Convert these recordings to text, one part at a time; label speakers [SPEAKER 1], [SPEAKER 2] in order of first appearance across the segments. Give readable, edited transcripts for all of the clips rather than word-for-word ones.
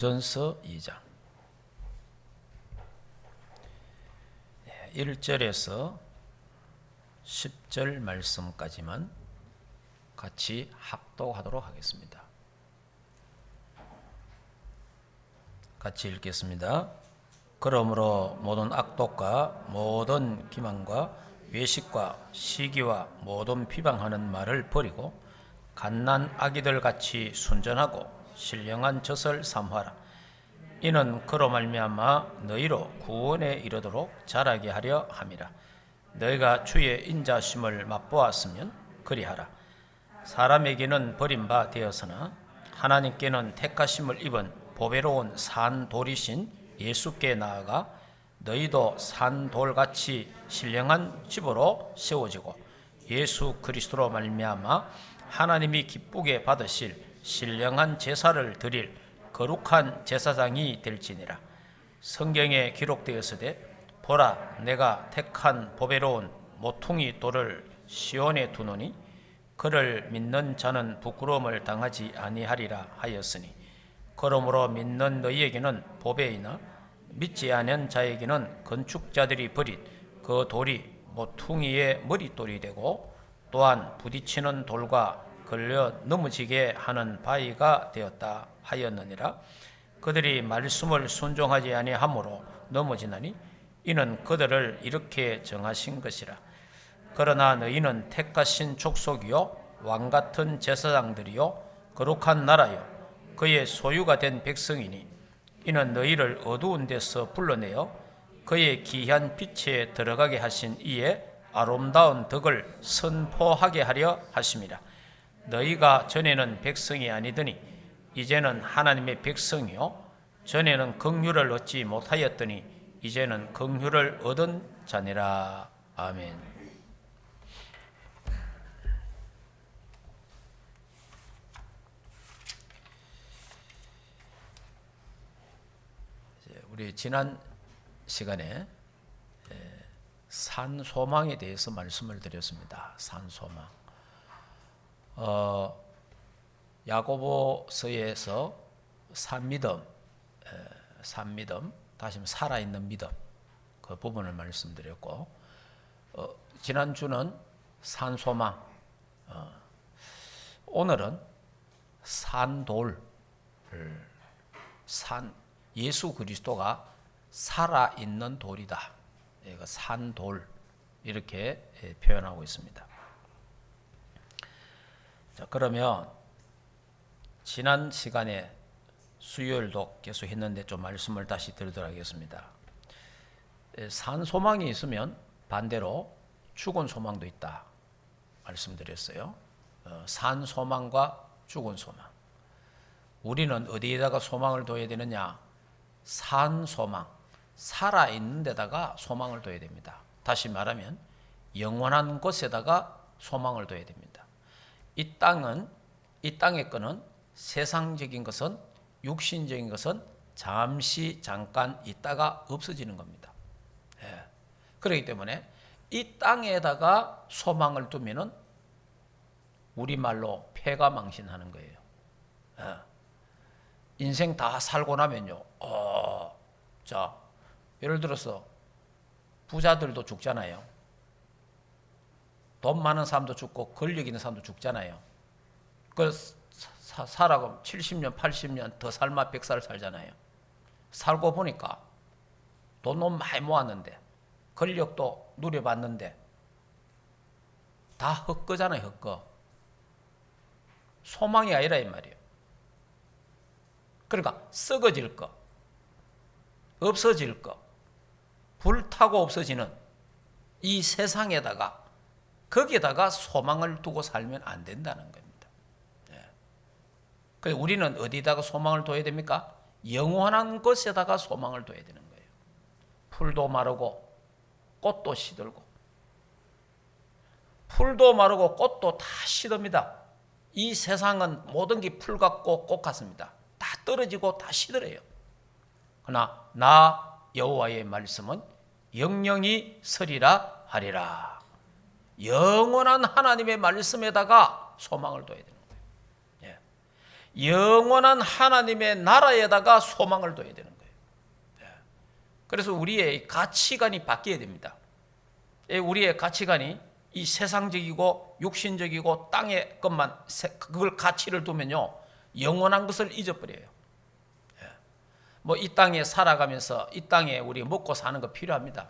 [SPEAKER 1] 전서 2장 1절에서 10절 말씀까지만 같이 합독하도록 하겠습니다. 같이 읽겠습니다. 그러므로 모든 악독과 모든 기만과 외식과 시기와 모든 비방하는 말을 버리고 갓난 아기들 같이 순전하고 신령한 젖을 삼하라. 이는 그로 말미암아 너희로 구원에 이르도록 자라게 하려 함이라. 너희가 주의 인자심을 맛보았으면 그리하라. 사람에게는 버림바 되었으나 하나님께는 택하심을 입은 보배로운 산 돌이신 예수께 나아가 너희도 산 돌같이 신령한 집으로 세워지고 예수 그리스도로 말미암아 하나님이 기쁘게 받으실 신령한 제사를 드릴 거룩한 제사장이 될지니라. 성경에 기록되었으되 보라, 내가 택한 보배로운 모퉁이 돌을 시온에 두노니 그를 믿는 자는 부끄러움을 당하지 아니하리라 하였으니, 그러므로 믿는 너희에게는 보배이나 믿지 않은 자에게는 건축자들이 버린 그 돌이 모퉁이의 머릿돌이 되고 또한 부딪히는 돌과 걸려 넘어지게 하는 바위가 되었다 하였느니라. 그들이 말씀을 순종하지 아니하므로 넘어지나니 이는 그들을 이렇게 정하신 것이라. 그러나 너희는 택하신 족속이요 왕같은 제사장들이요 거룩한 나라요 그의 소유가 된 백성이니 이는 너희를 어두운 데서 불러내어 그의 귀한 빛에 들어가게 하신 이의 아름다운 덕을 선포하게 하려 하심이라. 너희가 전에는 백성이 아니더니 이제는 하나님의 백성이요 전에는 긍휼을 얻지 못하였더니 이제는 긍휼을 얻은 자니라. 아멘. 우리 지난 시간에 산소망에 대해서 말씀을 드렸습니다. 산소망. 야고보서에서 산믿음, 다시 살아있는 믿음, 그 부분을 말씀드렸고, 지난주는 산소망, 오늘은 산돌, 예수 그리스도가 살아있는 돌이다. 산돌, 이렇게 표현하고 있습니다. 자, 그러면 지난 시간에 수요일도 계속 했는데 좀 말씀을 다시 드리도록 하겠습니다. 산소망이 있으면 반대로 죽은 소망도 있다 말씀드렸어요. 산소망과 죽은 소망. 우리는 어디에다가 소망을 둬야 되느냐? 산소망, 살아있는 데다가 소망을 둬야 됩니다. 다시 말하면 영원한 곳에다가 소망을 둬야 됩니다. 이 땅의 거는 세상적인 것은, 육신적인 것은 잠깐 있다가 없어지는 겁니다. 그렇기 때문에 이 땅에다가 소망을 두면은 우리말로 패가망신하는 거예요. 인생 다 살고 나면요. 자, 예를 들어서 부자들도 죽잖아요. 돈 많은 사람도 죽고 권력 있는 사람도 죽잖아요. 그 살아가면 70년, 80년 더 살마 100살 살잖아요. 살고 보니까 돈 너무 많이 모았는데 권력도 누려봤는데 다 헛거잖아요. 헛거. 소망이 아니라 이 말이에요. 그러니까 썩어질 거, 없어질 거, 불타고 없어지는 이 세상에다가 거기에다가 소망을 두고 살면 안 된다는 겁니다. 그래서 우리는 어디다가 소망을 둬야 됩니까? 영원한 곳에다가 소망을 둬야 되는 거예요. 풀도 마르고 꽃도 시들고, 풀도 마르고 꽃도 다 시듭니다. 이 세상은 모든 게 풀 같고 꽃 같습니다. 다 떨어지고 다 시들어요. 그러나 나 여호와의 말씀은 영영이 서리라 하리라. 영원한 하나님의 말씀에다가 소망을 둬야 되는 거예요. 영원한 하나님의 나라에다가 소망을 둬야 되는 거예요. 그래서 우리의 가치관이 바뀌어야 됩니다. 우리의 가치관이 이 세상적이고 육신적이고 땅의 것만 그걸 가치를 두면요 영원한 것을 잊어버려요. 뭐 이 땅에 살아가면서 이 땅에 우리 먹고 사는 거 필요합니다.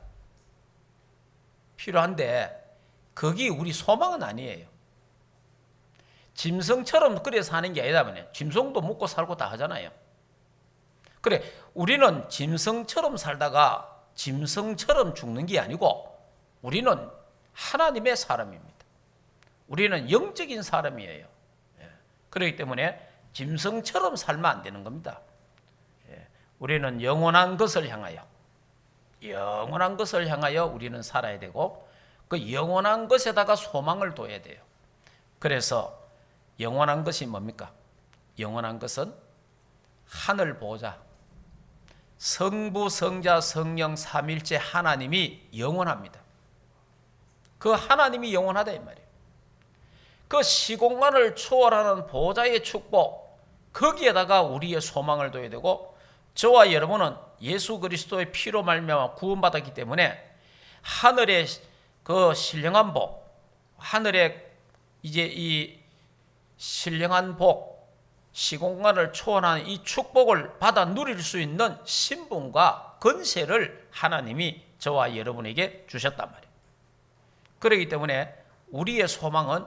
[SPEAKER 1] 필요한데 거기 우리 소망은 아니에요. 짐승처럼 그래 사는 게 아니다 보네. 짐승도 먹고 살고 다 하잖아요. 그래 우리는 짐승처럼 살다가 짐승처럼 죽는 게 아니고 우리는 하나님의 사람입니다. 우리는 영적인 사람이에요. 그렇기 때문에 짐승처럼 살면 안 되는 겁니다. 우리는 영원한 것을 향하여 우리는 살아야 되고 그 영원한 것에다가 소망을 둬야 돼요. 그래서 영원한 것이 뭡니까? 영원한 것은 하늘 보좌, 성부, 성자, 성령 삼일체 하나님이 영원합니다. 그 하나님이 영원하다 이 말이에요. 그 시공간을 초월하는 보좌의 축복, 거기에다가 우리의 소망을 둬야 되고 저와 여러분은 예수 그리스도의 피로 말미암아 구원받았기 때문에 하늘의 그 신령한 복, 하늘의 이제 이 신령한 복, 시공간을 초월하는 이 축복을 받아 누릴 수 있는 신분과 건세를 하나님이 저와 여러분에게 주셨단 말이에요. 그렇기 때문에 우리의 소망은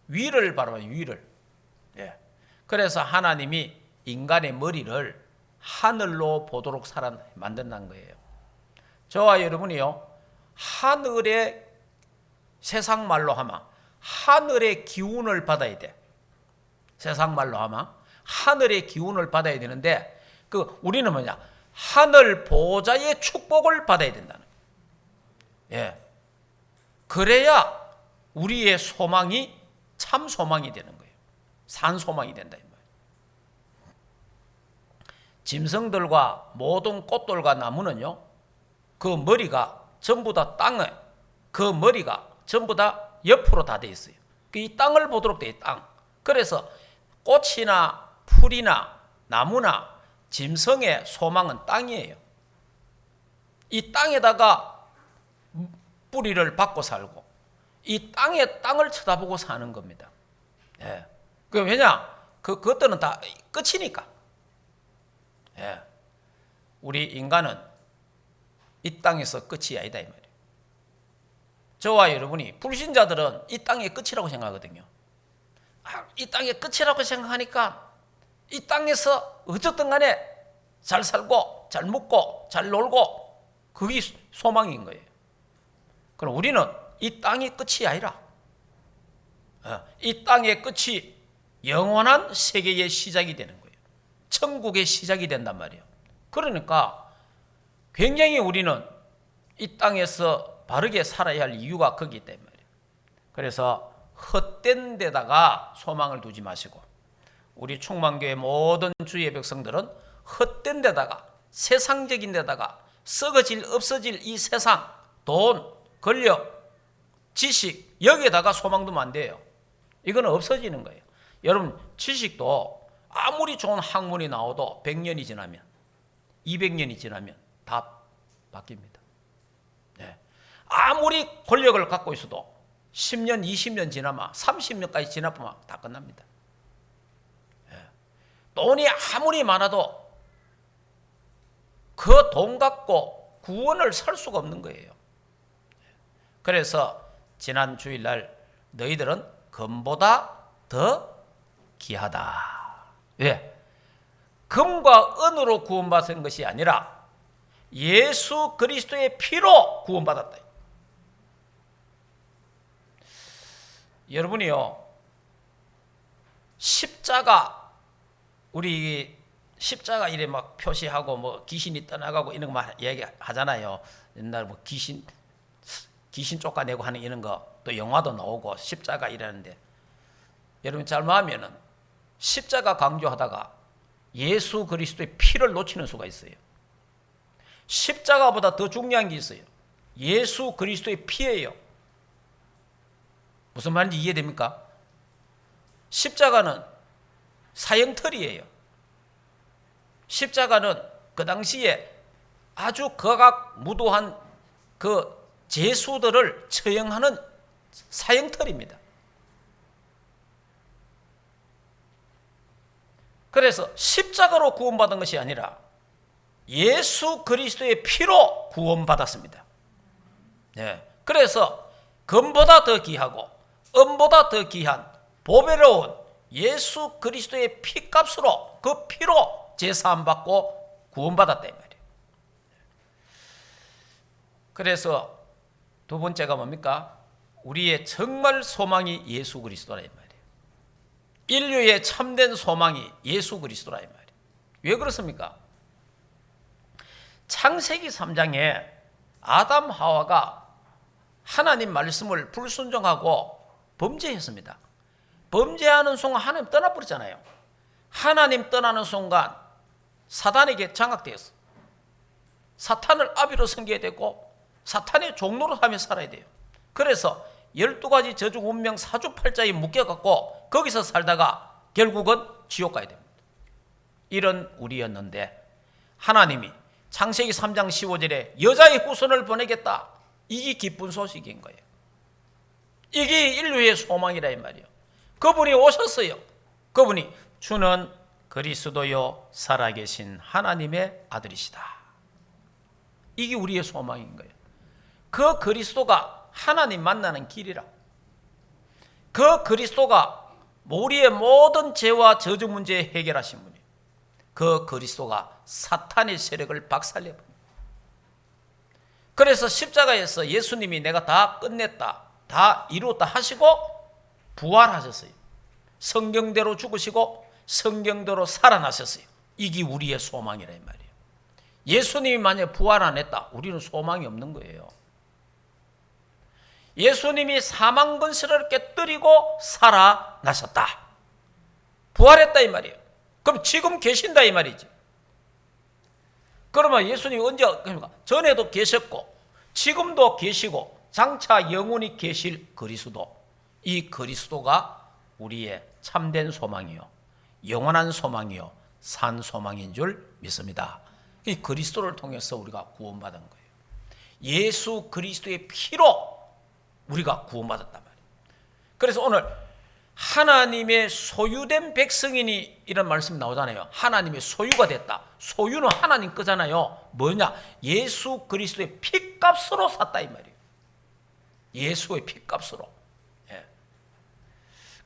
[SPEAKER 1] 위를 바라봐요. 위를. 그래서 하나님이 인간의 머리를 하늘로 보도록 만든다는 거예요. 저와 여러분이요 하늘의 세상 말로 하면 하늘의 기운을 받아야 돼. 세상 말로 하면 하늘의 기운을 받아야 되는데 우리는 뭐냐? 하늘 보좌의 축복을 받아야 된다는 거예요. 그래야 우리의 소망이 참 소망이 되는 거예요. 산 소망이 된다 이 말이에요. 짐승들과 모든 꽃들과 나무는요, 그 머리가 전부 다 땅에, 그 머리가 전부 다 옆으로 다 돼 있어요. 이 땅을 보도록 돼 있어요. 땅. 그래서 꽃이나 풀이나 나무나 짐승의 소망은 땅이에요. 이 땅에다가 뿌리를 받고 살고 이 땅을 쳐다보고 사는 겁니다. 왜냐? 그것들은 다 끝이니까. 우리 인간은 이 땅에서 끝이 아니다 이 말이에요. 저와 여러분이 불신자들은 이 땅의 끝이라고 생각하거든요. 이 땅의 끝이라고 생각하니까 이 땅에서 어쨌든 간에 잘 살고 잘 먹고 잘 놀고 그게 소망인 거예요. 그럼 우리는 이 땅이 끝이 아니라 이 땅의 끝이 영원한 세계의 시작이 되는 거예요. 천국의 시작이 된단 말이에요. 그러니까 굉장히 우리는 이 땅에서 바르게 살아야 할 이유가 거기 있단 말이에요. 그래서 헛된 데다가 소망을 두지 마시고 우리 충만교회 모든 주의 백성들은 헛된 데다가 세상적인 데다가 썩어질 없어질 이 세상 돈, 권력, 지식 여기에다가 소망 두면 안 돼요. 이거는 없어지는 거예요. 여러분 지식도 아무리 좋은 학문이 나와도 100년이 지나면 200년이 지나면 다 바뀝니다. 아무리 권력을 갖고 있어도 10년, 20년 지나면 30년까지 지나면 다 끝납니다. 돈이 아무리 많아도 그 돈 갖고 구원을 살 수가 없는 거예요. 그래서 지난 주일날 너희들은 금보다 더 귀하다. 왜? 금과 은으로 구원받은 것이 아니라 예수 그리스도의 피로 구원받았다. 여러분이요, 십자가, 우리 십자가 이래 막 표시하고 뭐 귀신이 떠나가고 이런 거 막 얘기하잖아요. 옛날 뭐 귀신 쫓아내고 하는 이런 거 또 영화도 나오고 십자가 이라는데 여러분 잘못하면은 십자가 강조하다가 예수 그리스도의 피를 놓치는 수가 있어요. 십자가보다 더 중요한 게 있어요. 예수 그리스도의 피예요. 무슨 말인지 이해됩니까? 십자가는 사형틀이에요. 십자가는 그 당시에 아주 극악무도한 그 죄수들을 처형하는 사형틀입니다. 그래서 십자가로 구원받은 것이 아니라 예수 그리스도의 피로 구원받았습니다. 네. 그래서 금보다 더 귀하고 은보다 더 귀한 보배로운 예수 그리스도의 피값으로, 그 피로 제사함 받고 구원받았다 이 말이에요. 그래서 두 번째가 뭡니까? 우리의 정말 소망이 예수 그리스도라 이 말이에요. 인류의 참된 소망이 예수 그리스도라 이 말이에요. 왜 그렇습니까? 창세기 3장에 아담 하와가 하나님 말씀을 불순종하고 범죄했습니다. 범죄하는 순간 하나님 떠나버렸잖아요. 하나님 떠나는 순간 사단에게 장악되었어. 사탄을 아비로 섬겨야 되고 사탄의 종로로 하며 살아야 돼요. 그래서 12가지 저주 운명 사주팔자에 묶여갖고 거기서 살다가 결국은 지옥 가야 됩니다. 이런 우리였는데 하나님이 창세기 3장 15절에 여자의 후손을 보내겠다. 이게 기쁜 소식인 거예요. 이게 인류의 소망이라 이 말이에요. 그분이 오셨어요. 그분이 주는 그리스도요 살아계신 하나님의 아들이시다. 이게 우리의 소망인 거예요. 그 그리스도가 하나님 만나는 길이라. 그 그리스도가 우리의 모든 죄와 저주 문제 해결하신 분이에요. 그 그리스도가 사탄의 세력을 박살내버립니다. 그래서 십자가에서 예수님이 내가 다 끝냈다, 다 이루었다 하시고 부활하셨어요. 성경대로 죽으시고 성경대로 살아나셨어요. 이게 우리의 소망이라 이 말이에요. 예수님이 만약에 부활 안 했다, 우리는 소망이 없는 거예요. 예수님이 사망 권세를 깨뜨리고 살아나셨다, 부활했다 이 말이에요. 그럼 지금 계신다 이 말이지. 그러면 예수님이 언제, 그러니까 전에도 계셨고 지금도 계시고 장차 영원히 계실 그리스도, 이 그리스도가 우리의 참된 소망이요 영원한 소망이요 산 소망인 줄 믿습니다. 이 그리스도를 통해서 우리가 구원받은 거예요. 예수 그리스도의 피로 우리가 구원받았단 말이에요. 그래서 오늘 하나님의 소유된 백성이니 이런 말씀이 나오잖아요. 하나님의 소유가 됐다. 소유는 하나님 거잖아요. 뭐냐? 예수 그리스도의 피값으로 샀다 이 말이에요. 예수의 피값으로. 예.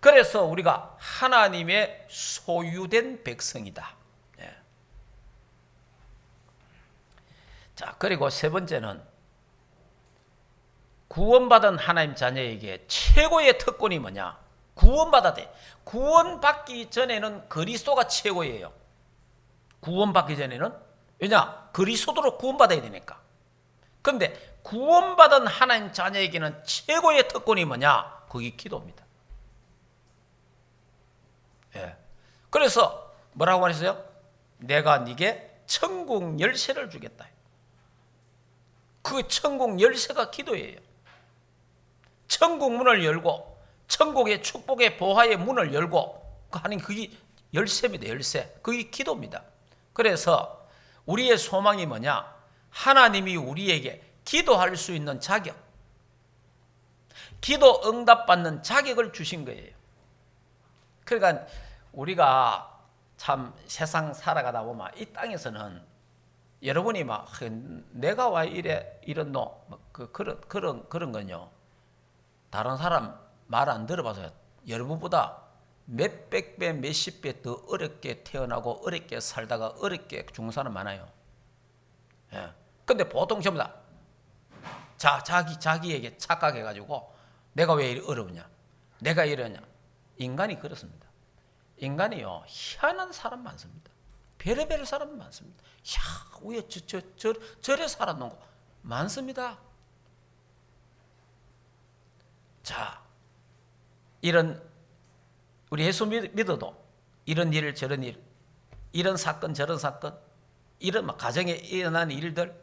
[SPEAKER 1] 그래서 우리가 하나님의 소유된 백성이다. 예. 자, 그리고 세 번째는 구원받은 하나님 자녀에게 최고의 특권이 뭐냐? 구원받아야 돼. 구원받기 전에는 그리스도가 최고예요. 구원받기 전에는. 왜냐? 그리스도로 구원받아야 되니까. 그런데 구원받은 하나님 자녀에게는 최고의 특권이 뭐냐? 그게 기도입니다. 예. 그래서 뭐라고 하셨어요? 내가 네게 천국 열쇠를 주겠다. 그 천국 열쇠가 기도예요. 천국 문을 열고 천국의 축복의 보화의 문을 열고 하는 그게 열쇠입니다. 열쇠. 그게 기도입니다. 그래서 우리의 소망이 뭐냐? 하나님이 우리에게 기도할 수 있는 자격, 기도 응답받는 자격을 주신 거예요. 그러니까 우리가 참 세상 살아가다 보면 이 땅에서는 여러분이 막 내가 왜 이래 이런 그런 건요. 다른 사람 말 안 들어봐서 여러분보다 몇백 배, 몇십 배 더 어렵게 태어나고 어렵게 살다가 어렵게 죽는 사람 많아요. 예. 근데 보통 전부 다 자기에게 착각해가지고 내가 왜 이리 어려우냐, 내가 이러냐. 인간이 그렇습니다. 인간이요 희한한 사람 많습니다. 별의별 사람 많습니다. 야, 왜 저래 살았는 거 많습니다. 자, 이런 우리 예수 믿어도 이런 일 저런 일, 이런 사건 저런 사건, 이런 가정에 일어나는 일들,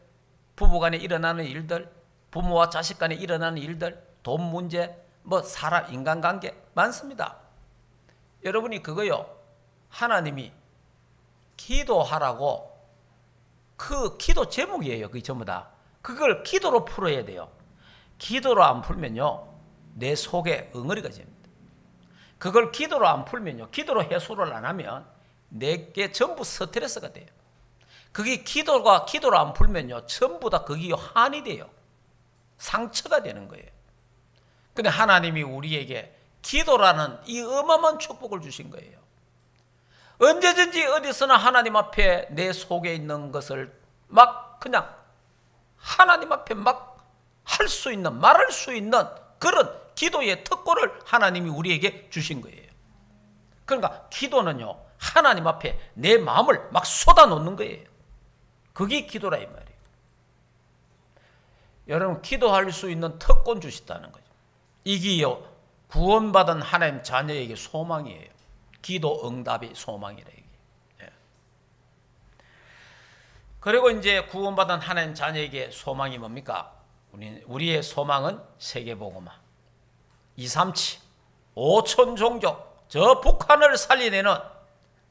[SPEAKER 1] 부부간에 일어나는 일들, 부모와 자식 간에 일어나는 일들, 돈 문제, 뭐 사람 인간관계 많습니다. 여러분이 그거요 하나님이 기도하라고 그 기도 제목이에요. 그게 전부 다. 그걸 기도로 풀어야 돼요. 기도로 안 풀면요, 내 속에 엉어리가 됩니다. 그걸 기도로 안 풀면요, 기도로 해소를 안 하면 내게 전부 스트레스가 돼요. 그게 기도로 안 풀면요, 전부 다 그게 한이 돼요. 상처가 되는 거예요. 근데 하나님이 우리에게 기도라는 이 어마어마한 축복을 주신 거예요. 언제든지 어디서나 하나님 앞에 내 속에 있는 것을 막 그냥 하나님 앞에 막 할 수 있는, 말할 수 있는 그런 기도의 특권을 하나님이 우리에게 주신 거예요. 그러니까 기도는요, 하나님 앞에 내 마음을 막 쏟아놓는 거예요. 그게 기도라 이 말이에요. 여러분, 기도할 수 있는 특권 주셨다는 거죠. 이게요, 구원받은 하나님 자녀에게 소망이에요. 기도 응답이 소망이라 이게. 예. 그리고 이제 구원받은 하나님 자녀에게 소망이 뭡니까? 우리의 소망은 세계복음화, 237, 5천 종족, 저 북한을 살리내는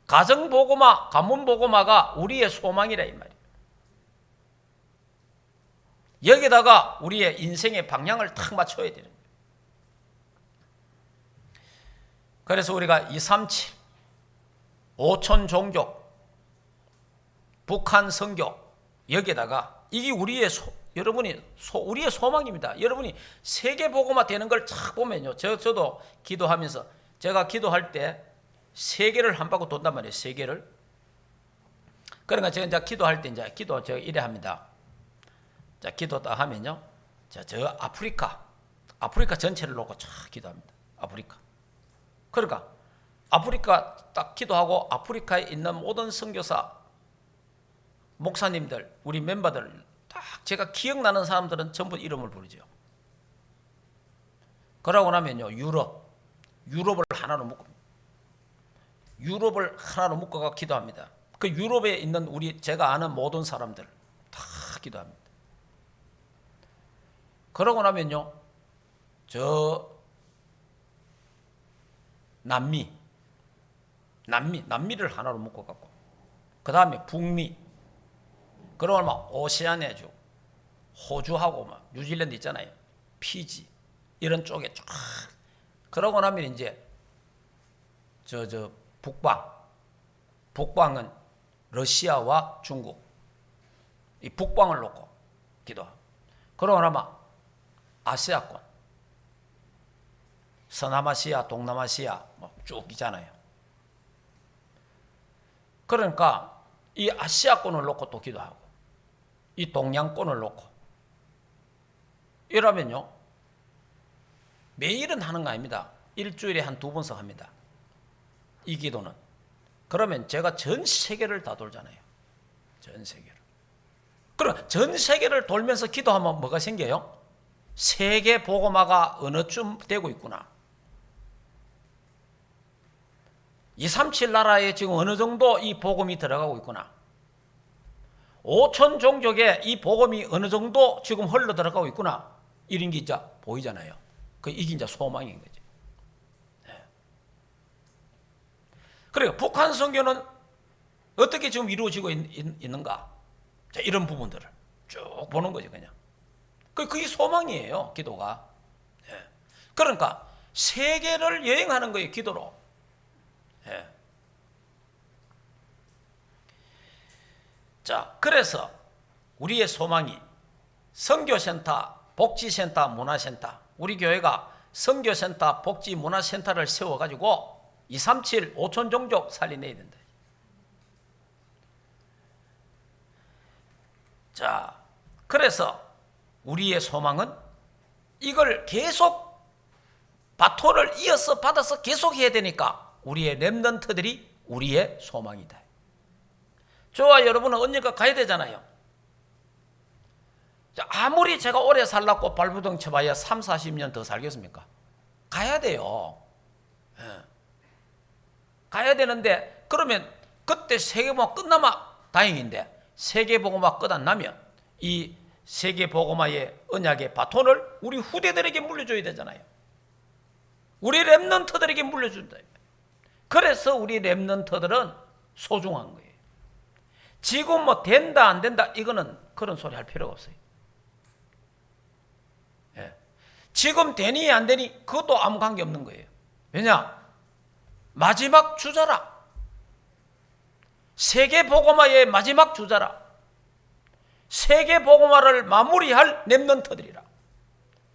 [SPEAKER 1] 가정복음화, 가문복음화가 우리의 소망이라 이 말이에요. 여기다가 우리의 인생의 방향을 탁 맞춰야 되는 거예요. 그래서 우리가 237, 5천 종족, 북한 선교, 여기에다가 이게 우리의 우리의 소망입니다. 여러분이 세계복음화 되는 걸 쫙 보면요, 저도 기도하면서, 제가 기도할 때 세계를 한 바퀴 돈단 말이에요. 세계를. 그러니까 제가 이제 기도할 때 이제 제가 이래 합니다. 자, 기도 딱 하면요, 저 아프리카 전체를 놓고 쫙 기도합니다. 아프리카. 그러니까 아프리카 딱 기도하고 아프리카에 있는 모든 선교사, 목사님들, 우리 멤버들 딱 제가 기억나는 사람들은 전부 이름을 부르죠. 그러고 나면요, 유럽을 하나로 묶어가 기도합니다. 그 유럽에 있는 제가 아는 모든 사람들 다 기도합니다. 그러고 나면요, 저 남미를 하나로 묶어갖고, 그 다음에 북미, 그러고 막 오세아니아주, 호주하고 막 뉴질랜드 있잖아요. 피지 이런 쪽에 쫙. 그러고 나면 이제 저 북방은 러시아와 중국, 이 북방을 놓고 기도하고, 그러고 나면 아시아권, 서남아시아, 동남아시아 뭐 쭉 있잖아요. 그러니까 이 아시아권을 놓고 또 기도하고, 이 동양권을 놓고 이러면요, 매일은 하는 거 아닙니다. 일주일에 한 2번씩 합니다. 이 기도는. 그러면 제가 전 세계를 다 돌잖아요. 전 세계를. 그럼 전 세계를 돌면서 기도하면 뭐가 생겨요? 세계 복음화가 어느쯤 되고 있구나. 237 나라에 지금 어느 정도 이 복음이 들어가고 있구나. 5천 종족에 이 복음이 어느 정도 지금 흘러 들어가고 있구나. 이런 게 이제 보이잖아요. 이게 이제 소망인 거지. 네. 그래요. 북한 선교는 어떻게 지금 이루어지고 있는가? 자, 이런 부분들을 쭉 보는 거지, 그냥. 그게 소망이에요, 기도가. 네. 그러니까 세계를 여행하는 거예요, 기도로. 네. 자, 그래서 우리의 소망이 선교센터, 복지센터, 문화센터, 우리 교회가 선교센터, 복지, 문화센터를 세워가지고 237, 5천 종족 살려내야 된다. 자, 그래서 우리의 소망은 이걸 계속 바톤을 이어서 받아서 계속 해야 되니까 우리의 렘넌트들이 우리의 소망이다. 저와 여러분은 언젠가 가야 되잖아요. 아무리 제가 오래 살라고 발부둥 쳐봐야 3, 40년 더 살겠습니까? 가야 돼요. 예. 가야 되는데, 그러면 그때 세계복음화 끝나면 다행인데, 세계복음화 끝 안 나면 이 세계복음화의 언약의 바톤을 우리 후대들에게 물려줘야 되잖아요. 우리 렘넌트들에게 물려준다. 그래서 우리 렘넌트들은 소중한 거예요. 지금 뭐 된다 안 된다 이거는 그런 소리 할 필요가 없어요. 예. 지금 되니 안 되니 그것도 아무 관계 없는 거예요. 왜냐? 마지막 주자라. 세계 복음화의 마지막 주자라. 세계 복음화를 마무리할 렘넌트들이라.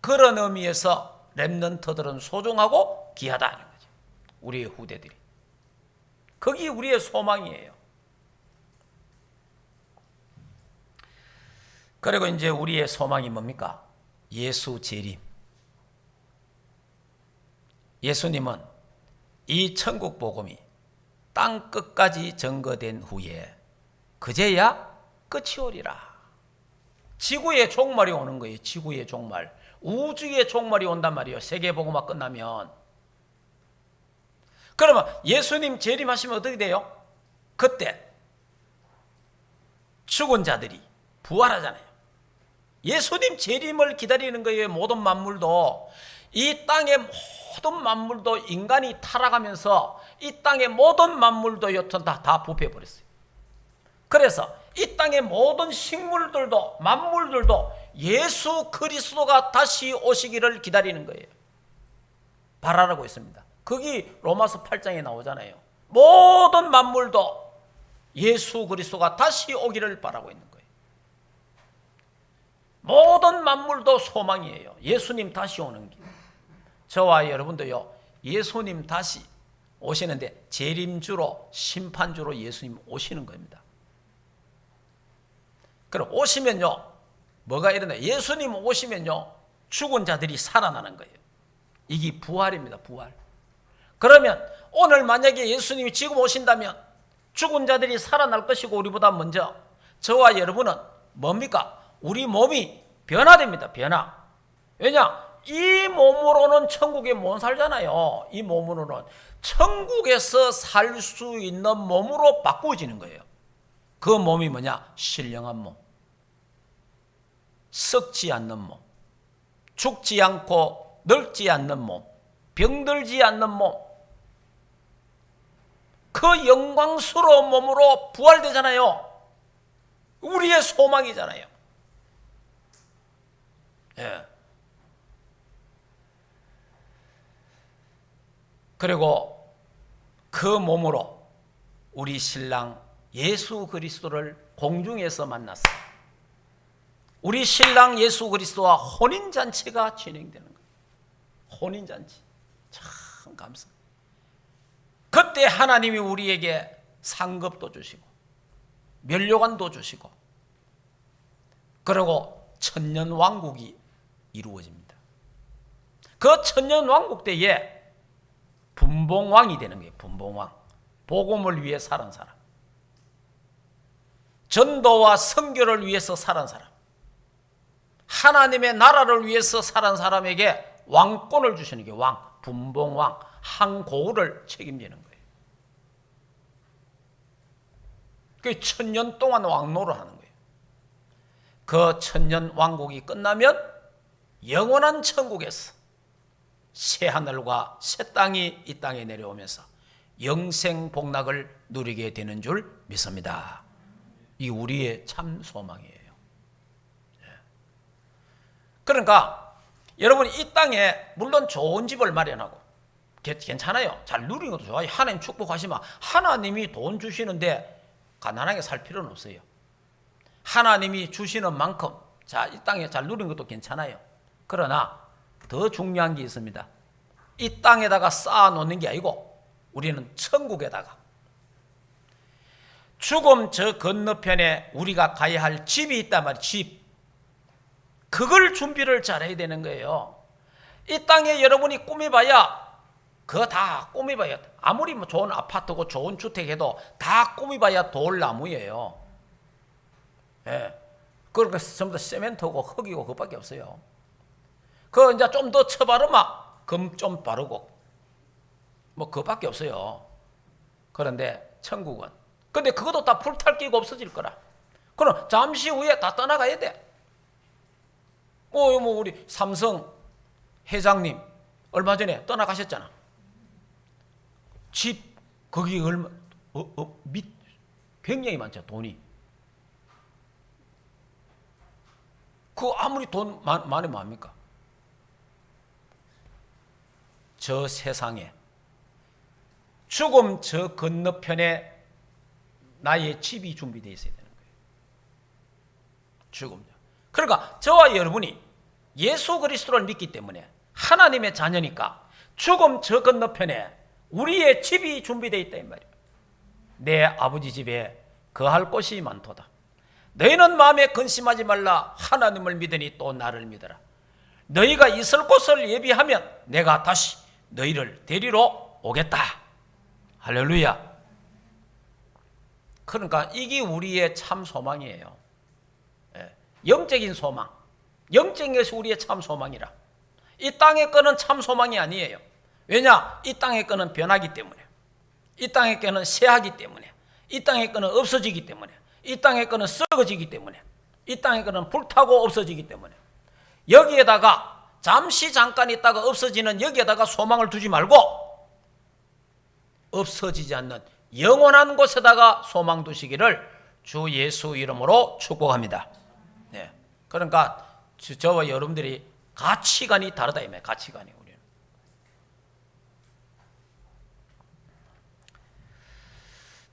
[SPEAKER 1] 그런 의미에서 렘넌트들은 소중하고 귀하다는 거죠. 우리의 후대들이. 그게 우리의 소망이에요. 그리고 이제 우리의 소망이 뭡니까? 예수 재림. 예수님은 이 천국 복음이 땅 끝까지 증거된 후에 그제야 끝이 오리라. 지구의 종말이 오는 거예요. 지구의 종말. 우주의 종말이 온단 말이에요. 세계 복음화 끝나면. 그러면 예수님 재림하시면 어떻게 돼요? 그때 죽은 자들이 부활하잖아요. 예수님 재림을 기다리는 거예요. 모든 만물도. 이 땅의 모든 만물도 인간이 타락하면서 이 땅의 모든 만물도 여튼 다 부패해버렸어요. 그래서 이 땅의 모든 식물들도 만물들도 예수 그리스도가 다시 오시기를 기다리는 거예요. 바라고 있습니다. 거기 로마서 8장에 나오잖아요. 모든 만물도 예수 그리스도가 다시 오기를 바라고 있는 거예요. 모든 만물도 소망이에요. 예수님 다시 오는 길. 저와 여러분도요, 예수님 다시 오시는데 재림주로 심판주로 예수님 오시는 겁니다. 그럼 오시면요, 뭐가 일어나요? 예수님 오시면요, 죽은 자들이 살아나는 거예요. 이게 부활입니다. 부활. 그러면 오늘 만약에 예수님이 지금 오신다면 죽은 자들이 살아날 것이고, 우리보다 먼저 저와 여러분은 뭡니까? 우리 몸이 변화됩니다. 변화. 왜냐? 이 몸으로는 천국에 못 살잖아요. 이 몸으로는 천국에서 살 수 있는 몸으로 바꾸어지는 거예요. 그 몸이 뭐냐? 신령한 몸, 썩지 않는 몸, 죽지 않고 늙지 않는 몸, 병들지 않는 몸, 그 영광스러운 몸으로 부활되잖아요. 우리의 소망이잖아요. 예. 그리고 그 몸으로 우리 신랑 예수 그리스도를 공중에서 만났어요. 우리 신랑 예수 그리스도와 혼인잔치가 진행되는 거예요. 혼인잔치. 참 감사. 그때 하나님이 우리에게 상급도 주시고 면류관도 주시고 그리고 천년왕국이 이루어집니다. 그 천년왕국 때에 분봉왕이 되는 거예요. 분봉왕. 복음을 위해 살은 사람. 전도와 선교를 위해서 살은 사람. 하나님의 나라를 위해서 살은 사람에게 왕권을 주시는 게 왕, 분봉왕, 한 고을을 책임지는 거예요. 그 천년 동안 왕노를 하는 거예요. 그 천년 왕국이 끝나면 영원한 천국에서 새 하늘과 새 땅이 이 땅에 내려오면서 영생 복락을 누리게 되는 줄 믿습니다. 이 우리의 참 소망이에요. 그러니까 여러분 이 땅에 물론 좋은 집을 마련하고 괜찮아요. 잘 누리는 것도 좋아요. 하나님 축복하시면 하나님이 돈 주시는데 가난하게 살 필요는 없어요. 하나님이 주시는 만큼 자, 이 땅에 잘 누리는 것도 괜찮아요. 그러나 더 중요한 게 있습니다. 이 땅에다가 쌓아놓는 게 아니고 우리는 천국에다가 죽음 저 건너편에 우리가 가야 할 집이 있단 말이에요. 집. 그걸 준비를 잘해야 되는 거예요. 이 땅에 여러분이 꾸며봐야 그거 다 꾸며봐야 아무리 뭐 좋은 아파트고 좋은 주택해도 다 꾸며봐야 돌나무예요. 예. 그러니까 전부 다 세멘트고 흙이고 그것밖에 없어요. 그거 이제 좀 더 쳐바르면 금 좀 바르고 뭐 그것밖에 없어요. 그런데 천국은 근데 그것도 다 불탈 끼고 없어질 거라. 그럼 잠시 후에 다 떠나가야 돼. 뭐 우리 삼성 회장님 얼마 전에 떠나가셨잖아. 집 거기 얼마 굉장히 많죠. 돈이. 그 아무리 돈 많으면 뭐합니까? 저 세상에 죽음 저 건너편에 나의 집이 준비되어 있어야 되는 거예요. 죽음. 그러니까 저와 여러분이 예수 그리스도를 믿기 때문에 하나님의 자녀니까 죽음 저 건너편에 우리의 집이 준비되어 있다 이 말이에요. 내 아버지 집에 거할 곳이 많도다. 너희는 마음에 근심하지 말라. 하나님을 믿으니 또 나를 믿어라. 너희가 있을 곳을 예비하면 내가 다시 너희를 데리러 오겠다. 할렐루야. 그러니까 이게 우리의 참 소망이에요. 영적인 소망. 영적인 것이 우리의 참 소망이라. 이 땅의 거는 참 소망이 아니에요. 왜냐? 이 땅의 거는 변하기 때문에, 이 땅의 거는 쇠하기 때문에, 이 땅의 거는 없어지기 때문에, 이 땅의 거는 썩어지기 때문에, 이 땅의 거는 불타고 없어지기 때문에, 여기에다가 잠시 잠깐 있다가 없어지는 여기에다가 소망을 두지 말고 없어지지 않는 영원한 곳에다가 소망 두시기를 주 예수 이름으로 축복합니다. 네. 그러니까 저와 여러분들이 가치관이 다르다 이 말이에요. 가치관이 우리는.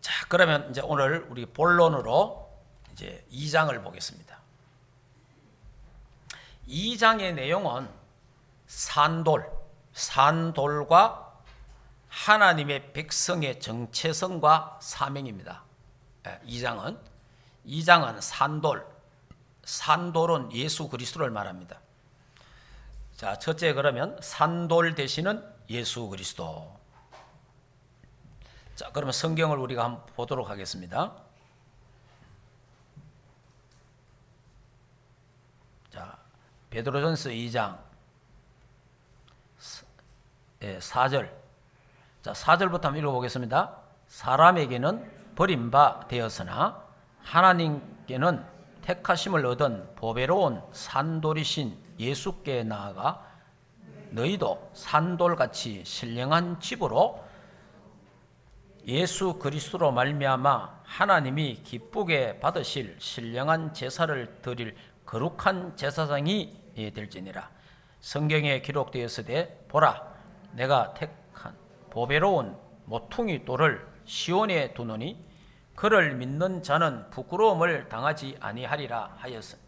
[SPEAKER 1] 자, 그러면 이제 오늘 우리 본론으로 이제 2장을 보겠습니다. 2장의 내용은 산돌과 하나님의 백성의 정체성과 사명입니다. 2장은 산돌은 예수 그리스도를 말합니다. 자, 첫째 그러면 산돌 되시는 예수 그리스도. 자, 그러면 성경을 우리가 한번 보도록 하겠습니다. 자, 베드로전서 2장 4절. 자, 4절부터 한번 읽어보겠습니다. 사람에게는 버림바 되었으나 하나님께는 택하심을 얻은 보배로운 산돌이신 예수께 나아가 너희도 산돌같이 신령한 집으로 예수 그리스도로 말미암아 하나님이 기쁘게 받으실 신령한 제사를 드릴 거룩한 제사장이 될지니라. 성경에 기록되었으되 보라 내가 택한 보배로운 모퉁이 돌을 시온에 두노니 그를 믿는 자는 부끄러움을 당하지 아니하리라 하였으니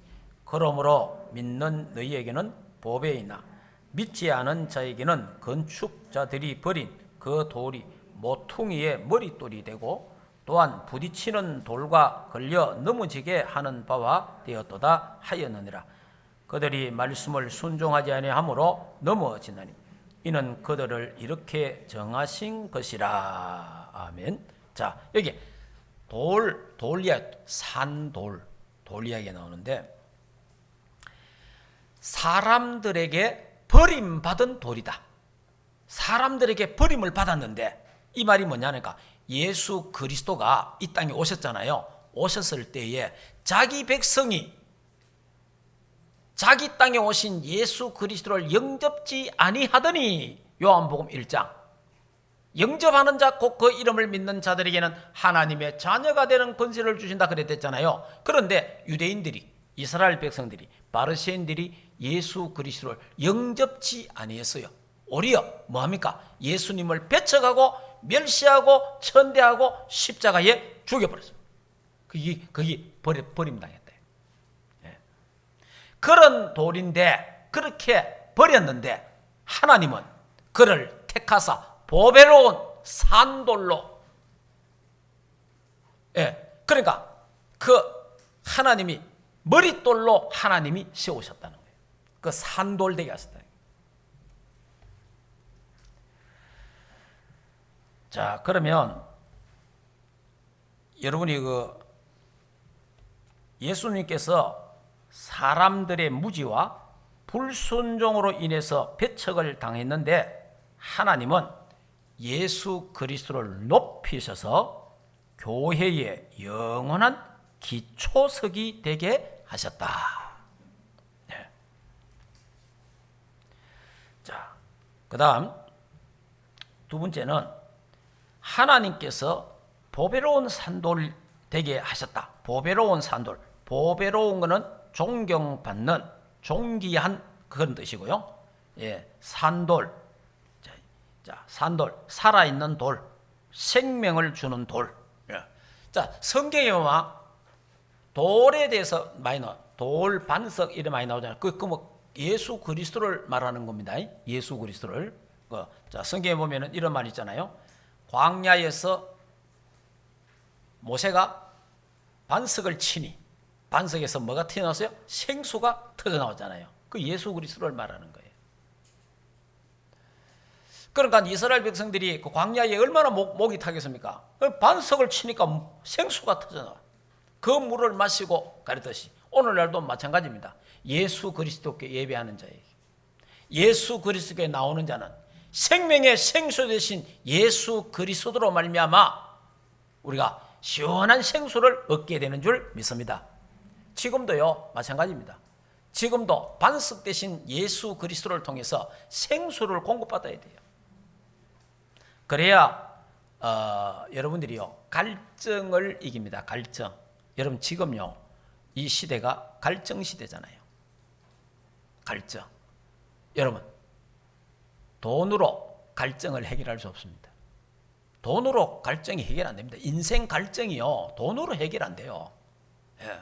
[SPEAKER 1] 그러므로 믿는 너희에게는 보배이나 믿지 않은 자에게는 건축자들이 버린 그 돌이 모퉁이의 머릿돌이 되고 또한 부딪히는 돌과 걸려 넘어지게 하는 바와 되었도다 하였느니라. 그들이 말씀을 순종하지 아니하므로 넘어지나니 이는 그들을 이렇게 정하신 것이라. 아멘. 자, 여기 돌 이야기가 나오는데 사람들에게 버림받은 돌이다. 사람들에게 버림을 받았는데 이 말이 뭐냐니까 예수 그리스도가 이 땅에 오셨잖아요. 오셨을 때에 자기 백성이 자기 땅에 오신 예수 그리스도를 영접지 아니하더니 요한복음 1장 영접하는 자 곧 그 이름을 믿는 자들에게는 하나님의 자녀가 되는 권세를 주신다 그랬잖아요. 그런데 유대인들이 이스라엘 백성들이 바리새인들이 예수 그리스도를 영접지 아니했어요. 오히려 뭐합니까? 예수님을 배척하고 멸시하고 천대하고 십자가에 죽여버렸어요. 거기 버림당했다. 예. 그런 돌인데 그렇게 버렸는데 하나님은 그를 택하사 보배로운 산돌로, 예, 그러니까 그 하나님이 머릿돌로 하나님이 세우셨다는 거예요. 그 산돌 되게 하셨다. 자, 그러면 여러분이 예수님께서 사람들의 무지와 불순종으로 인해서 배척을 당했는데 하나님은 예수 그리스도를 높이셔서 교회의 영원한 기초석이 되게 하셨다. 네. 자, 그 다음 두 번째는 하나님께서 보배로운 산돌 되게 하셨다. 보배로운 산돌. 보배로운 것은 존경받는, 존귀한 그런 뜻이고요. 예, 산돌. 자, 산돌. 살아있는 돌. 생명을 주는 돌. 예. 자, 성경에 보면 돌에 대해서 많이 나와. 돌, 반석 이런 많이 나오잖아요. 뭐 예수 그리스도를 말하는 겁니다. 예수 그리스도를. 자, 성경에 보면은 이런 말 있잖아요. 광야에서 모세가 반석을 치니 반석에서 뭐가 튀어나왔어요? 생수가 터져 나왔잖아요. 그 예수 그리스도를 말하는 거예요. 그러니까 이스라엘 백성들이 그 광야에 얼마나 목이 타겠습니까? 반석을 치니까 생수가 터져 나와. 그 물을 마시고 가르듯이 오늘날도 마찬가지입니다. 예수 그리스도께 예배하는 자에게, 예수 그리스도께 나오는 자는 생명의 생수 되신 예수 그리스도로 말미암아 우리가 시원한 생수를 얻게 되는 줄 믿습니다. 지금도요, 마찬가지입니다. 지금도 반석 대신 예수 그리스도를 통해서 생수를 공급받아야 돼요. 그래야 여러분들이요, 갈증을 이깁니다. 갈증. 여러분 지금요, 이 시대가 갈증 시대잖아요. 갈증. 여러분, 돈으로 갈증을 해결할 수 없습니다. 돈으로 갈증이 해결 안 됩니다. 인생 갈증이요, 돈으로 해결 안 돼요. 예.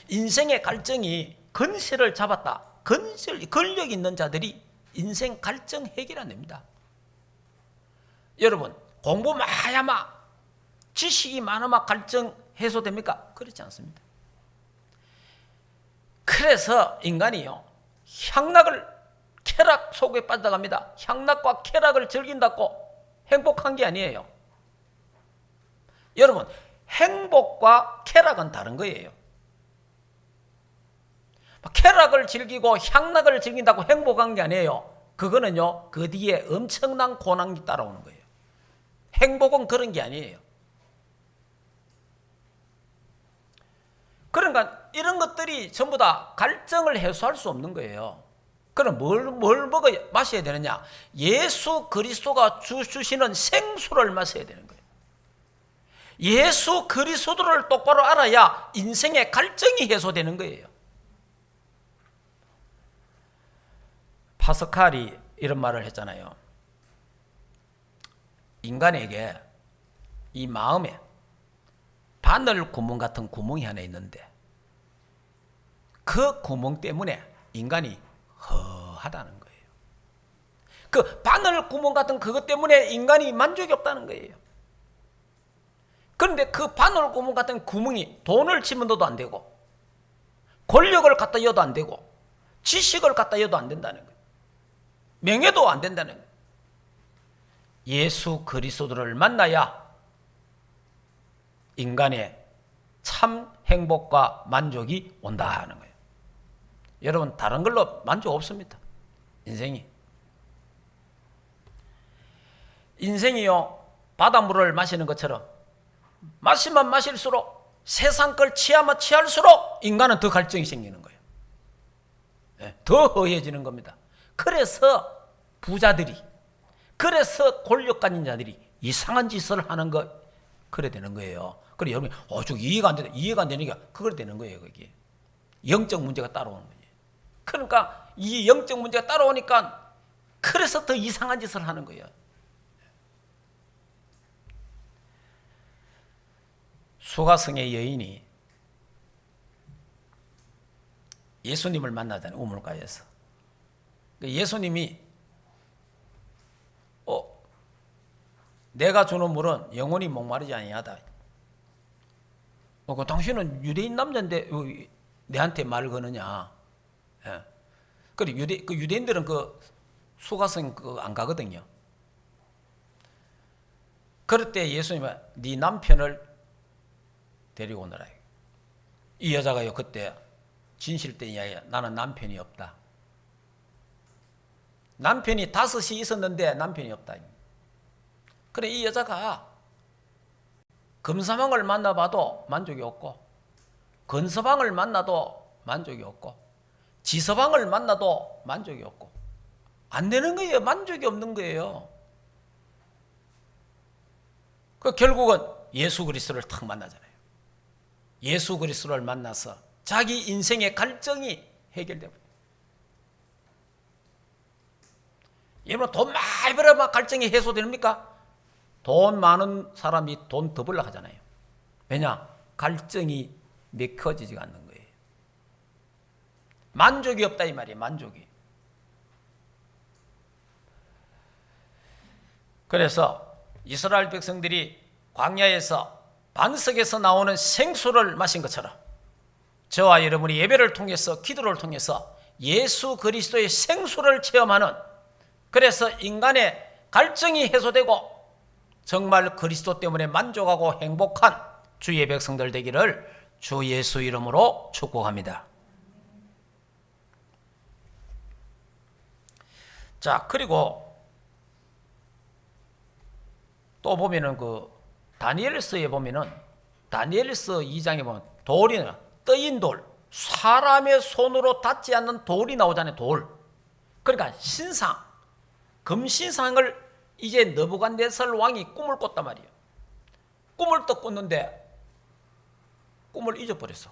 [SPEAKER 1] 인생의 갈증이 건세를 잡았다. 권력 있는 자들이 인생 갈증 해결 안 됩니다. 여러분, 공부 많아야만, 지식이 많아만 갈증 해소됩니까? 그렇지 않습니다. 그래서 인간이요, 쾌락 속에 빠져갑니다. 향락과 쾌락을 즐긴다고 행복한 게 아니에요. 여러분, 행복과 쾌락은 다른 거예요. 쾌락을 즐기고 향락을 즐긴다고 행복한 게 아니에요. 그거는요, 그 뒤에 엄청난 고난이 따라오는 거예요. 행복은 그런 게 아니에요. 그러니까 이런 것들이 전부 다 갈증을 해소할 수 없는 거예요. 그럼 뭘 마셔야 되느냐? 예수 그리스도가 주시는 생수를 마셔야 되는 거예요. 예수 그리스도를 똑바로 알아야 인생의 갈증이 해소되는 거예요. 파스칼이 이런 말을 했잖아요. 인간에게 이 마음에 바늘 구멍 같은 구멍이 하나 있는데 그 구멍 때문에 인간이 허하다는 거예요. 그 바늘 구멍 같은 그것 때문에 인간이 만족이 없다는 거예요. 그런데 그 바늘 구멍 같은 구멍이 돈을 집어넣어도 안 되고 권력을 갖다 넣어도 안 되고 지식을 갖다 넣어도 안 된다는 거예요. 명예도 안 된다는 거예요. 예수 그리스도를 만나야 인간의 참 행복과 만족이 온다 하는 거예요. 여러분, 다른 걸로 만족 없습니다. 인생이요, 바닷물을 마시는 것처럼 마시면 마실수록 세상 걸 취하면 취할수록 인간은 더 갈증이 생기는 거예요. 더 허해지는 겁니다. 그래서 부자들이, 그래서 권력 가진 자들이 이상한 짓을 하는 거, 그래 되는 거예요. 그래 여러분이 저 이해가 안 되다, 이해가 안 되니까 그걸 되는 거예요. 그게 영적 문제가 따라오는 거예요. 그러니까 이 영적 문제가 따라오니까 그래서 더 이상한 짓을 하는 거예요. 수가성의 여인이 예수님을 만나잖아요. 우물가에서. 예수님이 내가 주는 물은 영원히 목마르지 아니하다. 당신은 유대인 남자인데 내한테 말을 거느냐. 예. 그래 유대인들은 그 수가성 안 가거든요. 그럴 때 예수님은 네 남편을 데리고 오너라. 이 여자가요, 그때 진실된 이야기야. 나는 남편이 없다. 남편이 5이 있었는데 남편이 없다. 그래 이 여자가 금사방을 만나봐도 만족이 없고 건서방을 만나도 만족이 없고 지서방을 만나도 만족이 없고 안 되는 거예요. 만족이 없는 거예요. 그 결국은 예수 그리스도를 탁 만나잖아요. 예수 그리스도를 만나서 자기 인생의 갈증이 해결되고. 여러분 돈 많이 벌어야 갈증이 해소됩니까? 돈 많은 사람이 돈 더 벌려고 하잖아요. 왜냐? 갈증이 메꿔지지가 않는 거예요. 만족이 없다 이 말이에요. 만족이. 그래서 이스라엘 백성들이 광야에서 반석에서 나오는 생수를 마신 것처럼 저와 여러분이 예배를 통해서 기도를 통해서 예수 그리스도의 생수를 체험하는, 그래서 인간의 갈증이 해소되고 정말 그리스도 때문에 만족하고 행복한 주의 백성들 되기를 주 예수 이름으로 축복합니다. 자, 그리고 또 보면은 그 다니엘서에 보면은 다니엘서 2장에 보면 돌이나 떠인 돌, 사람의 손으로 닿지 않는 돌이 나오잖아요. 돌. 그러니까 신상, 금신상을 이제 느부갓네살 왕이 꿈을 꿨단 말이에요. 꿈을 또 꿨는데 꿈을 잊어버렸어.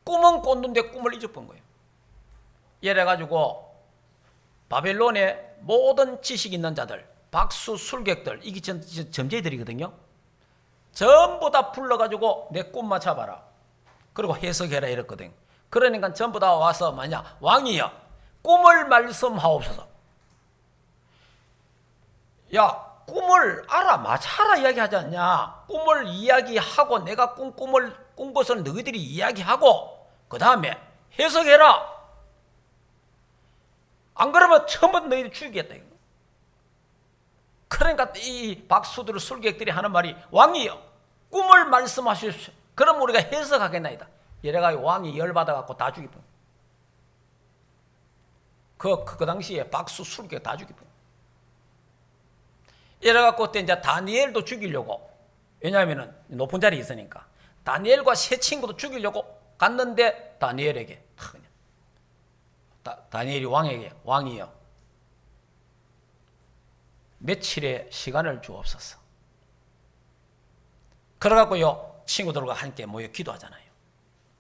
[SPEAKER 1] 꿈은 꿨는데 꿈을 잊어버린 거예요. 이래가지고 바벨론의 모든 지식 있는 자들, 박수 술객들, 이게 점쟁이들이거든요. 전부 다 불러가지고 내 꿈 맞춰봐라. 그리고 해석해라 이랬거든. 그러니까 전부 다 와서 만약 왕이여 꿈을 말씀하옵소서. 야, 꿈을 알아맞혀라 이야기하지 않냐. 꿈을 이야기하고 내가 꾼 것을 너희들이 이야기하고 그 다음에 해석해라. 안 그러면 처음부터 너희들 죽이겠다. 그러니까 이 박수들 술객들이 하는 말이 왕이여 꿈을 말씀하십시오. 그럼 우리가 해석하겠나이다. 이래가지고 왕이 열받아갖고 다 죽이고. 그 당시에 박수 술객 다 죽이고. 이래갖고 그때 이제 다니엘도 죽이려고, 왜냐하면은 높은 자리에 있으니까 다니엘과 세 친구도 죽이려고 갔는데 다니엘에게 다니엘이 왕에게 왕이여 며칠의 시간을 주옵소서. 그래갖고요 친구들과 함께 모여 기도하잖아요.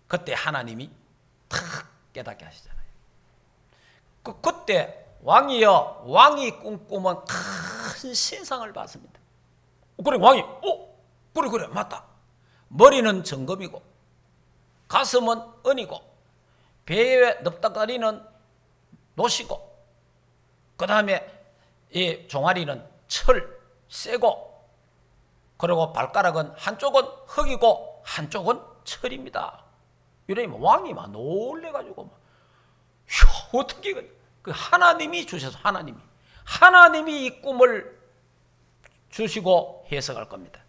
[SPEAKER 1] 그때 하나님이 탁 깨닫게 하시잖아요. 그때 왕이여 왕이 꿈꾸면 큰 신상을 봤습니다. 그래 왕이 그래 맞다. 머리는 정금이고 가슴은 은이고 배에 넙닥거리는 노시고 그 다음에 이 종아리는 철 쇠고 그리고 발가락은 한쪽은 흙이고 한쪽은 철입니다. 이러면 왕이 막 놀래가지고 어떻게 그 하나님이 주셔서 하나님이 이 꿈을 주시고 해석할 겁니다.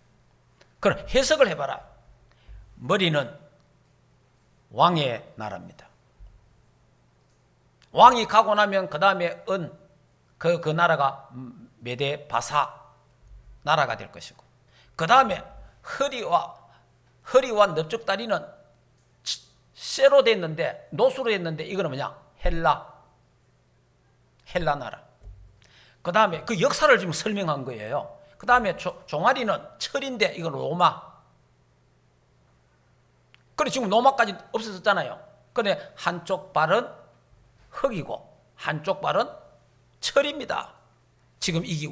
[SPEAKER 1] 그럼 해석을 해봐라. 머리는 왕의 나라입니다. 왕이 가고 나면 그 다음에 그 나라가 메데 바사 나라가 될 것이고 그 다음에 허리와 넓적다리는 쇠로 됐는데 노수로 됐는데 이거는 뭐냐? 헬라 나라. 그 다음에 그 역사를 지금 설명한 거예요. 그 다음에 종아리는 철인데 이건 로마. 그래 지금 로마까지 없어졌잖아요. 근데 한쪽 발은 흙이고 한쪽 발은 철입니다. 지금 이게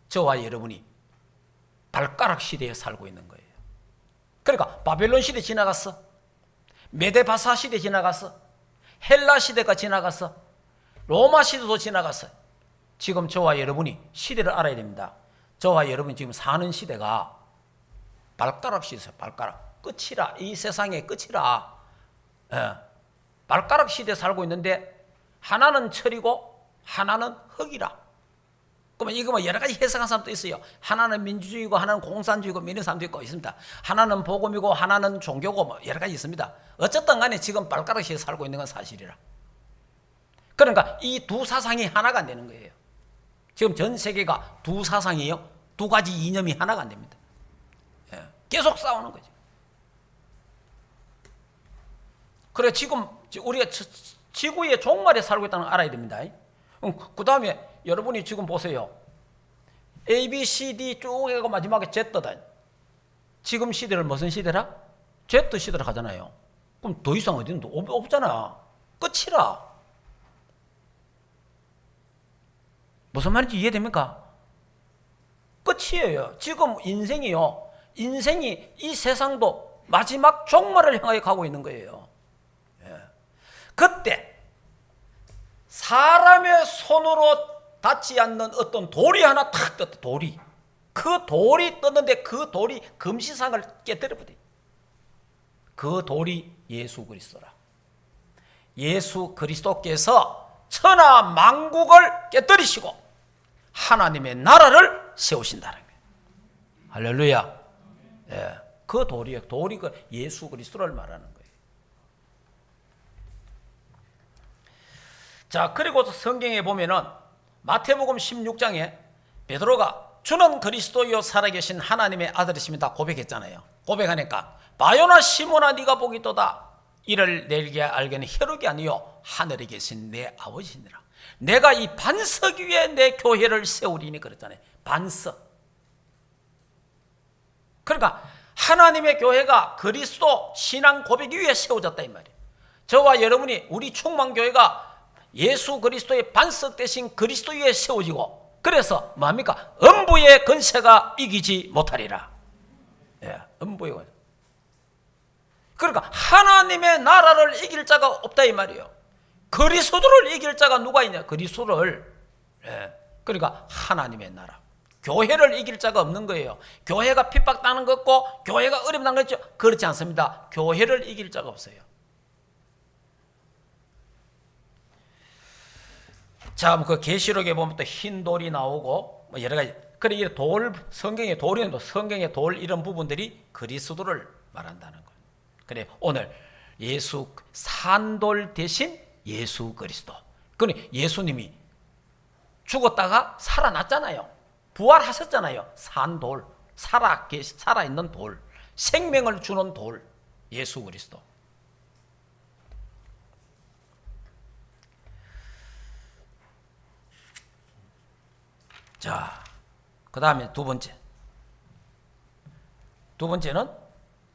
[SPEAKER 1] 저와 여러분이 발가락 시대에 살고 있는 거예요. 그러니까 바벨론 시대 지나갔어. 메데바사 시대 지나갔어. 헬라 시대가 지나갔어. 로마 시대도 지나갔어요. 지금 저와 여러분이 시대를 알아야 됩니다. 저와 여러분이 지금 사는 시대가 발가락 시대예요. 발가락. 끝이라. 이 세상의 끝이라. 발가락 시대에 살고 있는데 하나는 철이고 하나는 흙이라. 그러면 이거 뭐 여러 가지 해석한 사람도 있어요. 하나는 민주주의고 하나는 공산주의고 이런 사람도 있습니다. 하나는 복음이고 하나는 종교고 뭐 여러 가지 있습니다. 어쨌든 간에 지금 발가락 시대에 살고 있는 건 사실이라. 그러니까 이 두 사상이 하나가 안 되는 거예요. 지금 전 세계가 두 사상이에요. 두 가지 이념이 하나가 안 됩니다. 계속 싸우는 거죠. 그래 지금 우리가 지구의 종말에 살고 있다는 걸 알아야 됩니다. 그 다음에 여러분이 지금 보세요. A, B, C, D 쭉 해고 마지막에 Z다. 지금 시대를 무슨 시대라? Z 시대라 하잖아요. 그럼 더 이상 어디는 없잖아. 끝이라. 무슨 말인지 이해됩니까? 끝이에요. 지금 인생이요. 인생이 이 세상도 마지막 종말을 향하여 가고 있는 거예요. 예. 그때 사람의 손으로 닿지 않는 어떤 돌이 하나 탁 떴다. 돌이. 그 돌이 떴는데 그 돌이 금시상을 깨뜨려버려. 그 돌이 예수 그리스도라. 예수 그리스도께서 천하 만국을 깨뜨리시고 하나님의 나라를 세우신다는 거예요. 할렐루야. 예, 그 돌이에요. 돌이 그 예수 그리스도를 말하는 거예요. 자, 그리고 성경에 보면은 마태복음 16장에 베드로가 주는 그리스도요 살아계신 하나님의 아들이십니다 고백했잖아요. 고백하니까 바요나 시몬아 네가 복이도다. 이를 내게 알게는 혈육이 아니요 하늘에 계신 내 아버지니라. 내가 이 반석 위에 내 교회를 세우리니 그랬잖아요. 반석. 그러니까 하나님의 교회가 그리스도 신앙 고백 위에 세워졌다 이 말이에요. 저와 여러분이 우리 충만교회가 예수 그리스도의 반석 대신 그리스도 위에 세워지고 그래서 뭡니까? 음부의 권세가 이기지 못하리라. 예, 음부의 권세. 그러니까 하나님의 나라를 이길 자가 없다 이 말이에요. 그리스도를 이길 자가 누가 있냐? 그리스도를. 예, 그러니까 하나님의 나라. 교회를 이길 자가 없는 거예요. 교회가 핍박당하는 것 같고 교회가 어려움당하는 것 같죠? 그렇지 않습니다. 교회를 이길 자가 없어요. 자, 그 계시록에 보면 또 흰 돌이 나오고 뭐 여러 가지. 그래 이 돌 성경의 돌이 성경의 돌 이런 부분들이 그리스도를 말한다는 거예요. 그래 오늘 예수 산돌 대신 예수 그리스도. 그러니 예수님이 죽었다가 살아났잖아요. 부활하셨잖아요. 산돌, 살아있는 돌, 생명을 주는 돌, 예수 그리스도. 자, 그 다음에 두 번째는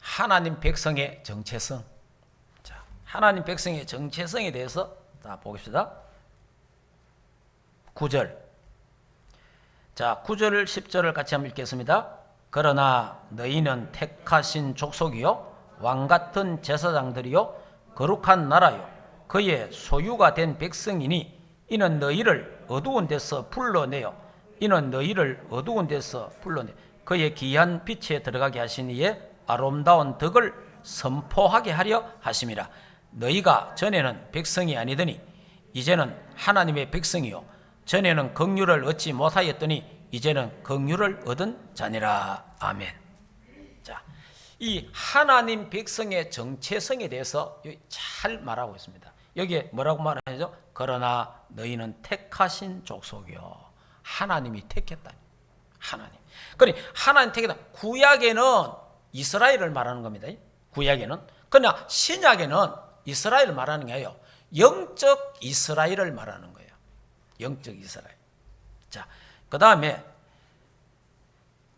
[SPEAKER 1] 하나님 백성의 정체성. 자, 하나님 백성의 정체성에 대해서 자, 보겠습니다. 9절. 자, 9절 10절을 같이 한번 읽겠습니다. 그러나 너희는 택하신 족속이요 왕같은 제사장들이요 거룩한 나라요 그의 소유가 된 백성이니 이는 너희를 어두운 데서 불러내요 그의 귀한 빛에 들어가게 하신 이의 아름다운 덕을 선포하게 하려 하심이라. 너희가 전에는 백성이 아니더니 이제는 하나님의 백성이요 전에는 긍휼을 얻지 못하였더니 이제는 긍휼을 얻은 자니라. 아멘. 자, 이 하나님 백성의 정체성에 대해서 잘 말하고 있습니다. 여기에 뭐라고 말하죠? 그러나 너희는 택하신 족속이요. 하나님이 택했다. 하나님. 그러니 하나님 택했다. 구약에는 이스라엘을 말하는 겁니다. 구약에는. 그러나 신약에는 이스라엘을 말하는 게 아니에요. 영적 이스라엘을 말하는 거예요. 영적 이스라엘. 자, 그 다음에